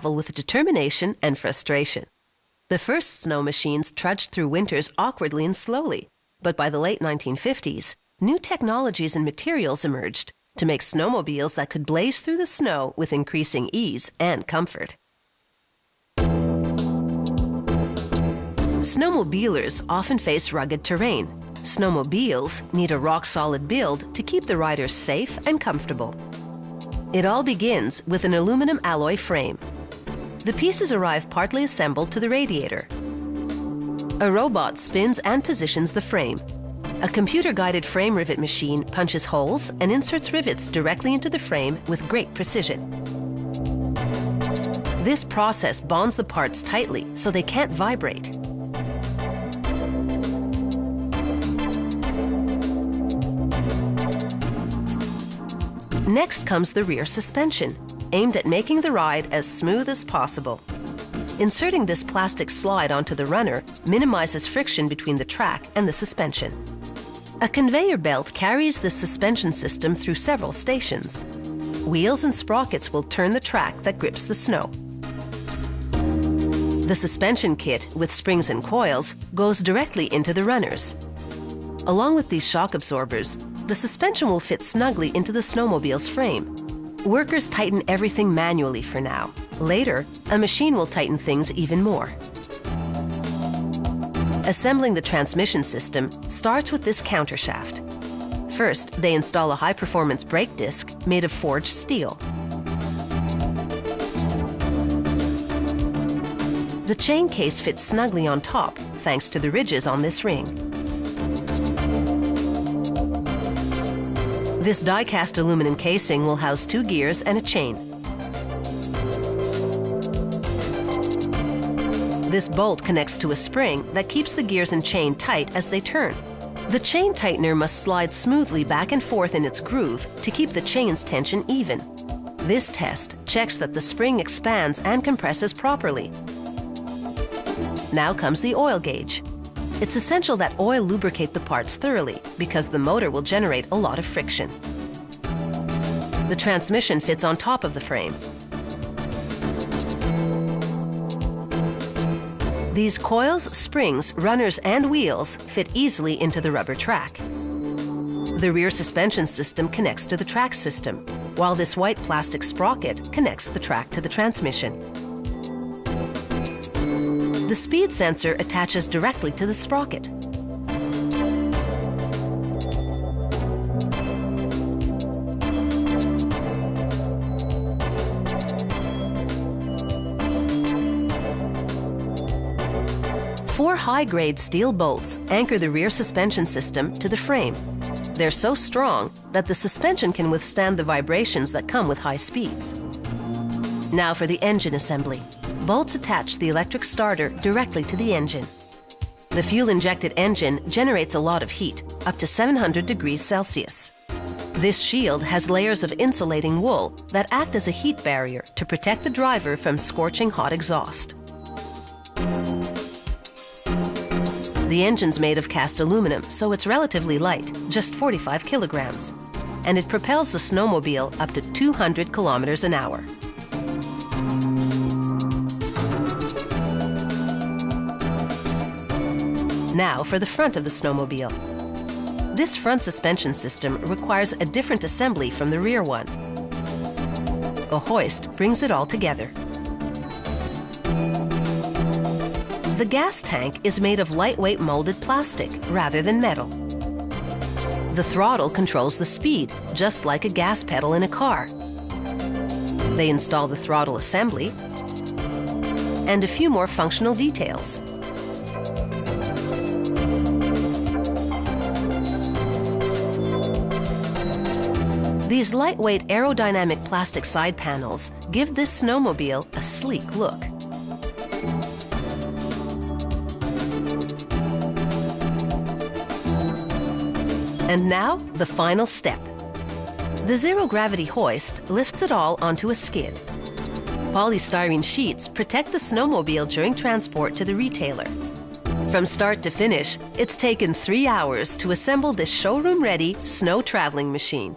travel with determination and frustration. The first snow machines trudged through winters awkwardly and slowly, but by the late 1950s, new technologies and materials emerged to make snowmobiles that could blaze through the snow with increasing ease and comfort. Snowmobilers often face rugged terrain. Snowmobiles need a rock-solid build to keep the riders safe and comfortable. It all begins with an aluminum alloy frame. The pieces arrive partly assembled to the radiator. A robot spins and positions the frame. A computer-guided frame rivet machine punches holes and inserts rivets directly into the frame with great precision. This process bonds the parts tightly so they can't vibrate. Next comes the rear suspension, aimed at making the ride as smooth as possible. Inserting this plastic slide onto the runner minimizes friction between the track and the suspension. A conveyor belt carries the suspension system through several stations. Wheels and sprockets will turn the track that grips the snow. The suspension kit, with springs and coils, goes directly into the runners. Along with these shock absorbers, the suspension will fit snugly into the snowmobile's frame. Workers tighten everything manually for now. Later, a machine will tighten things even more. Assembling the transmission system starts with this countershaft. First, they install a high-performance brake disc made of forged steel. The chain case fits snugly on top, thanks to the ridges on this ring. This die-cast aluminum casing will house 2 gears and a chain. This bolt connects to a spring that keeps the gears and chain tight as they turn. The chain tightener must slide smoothly back and forth in its groove to keep the chain's tension even. This test checks that the spring expands and compresses properly. Now comes the oil gauge. It's essential that oil lubricate the parts thoroughly because the motor will generate a lot of friction. The transmission fits on top of the frame. These coils, springs, runners, and wheels fit easily into the rubber track. The rear suspension system connects to the track system, while this white plastic sprocket connects the track to the transmission. The speed sensor attaches directly to the sprocket. Four high-grade steel bolts anchor the rear suspension system to the frame. They're so strong that the suspension can withstand the vibrations that come with high speeds. Now for the engine assembly. Bolts attach the electric starter directly to the engine. The fuel-injected engine generates a lot of heat, up to 700 degrees Celsius. This shield has layers of insulating wool that act as a heat barrier to protect the driver from scorching hot exhaust. The engine's made of cast aluminum, so it's relatively light, just 45 kilograms, and it propels the snowmobile up to 200 kilometers an hour. Now for the front of the snowmobile. This front suspension system requires a different assembly from the rear one. A hoist brings it all together. The gas tank is made of lightweight molded plastic rather than metal. The throttle controls the speed, just like a gas pedal in a car. They install the throttle assembly and a few more functional details. These lightweight aerodynamic plastic side panels give this snowmobile a sleek look. And now, the final step. The zero-gravity hoist lifts it all onto a skid. Polystyrene sheets protect the snowmobile during transport to the retailer. From start to finish, it's taken 3 hours to assemble this showroom-ready snow traveling machine.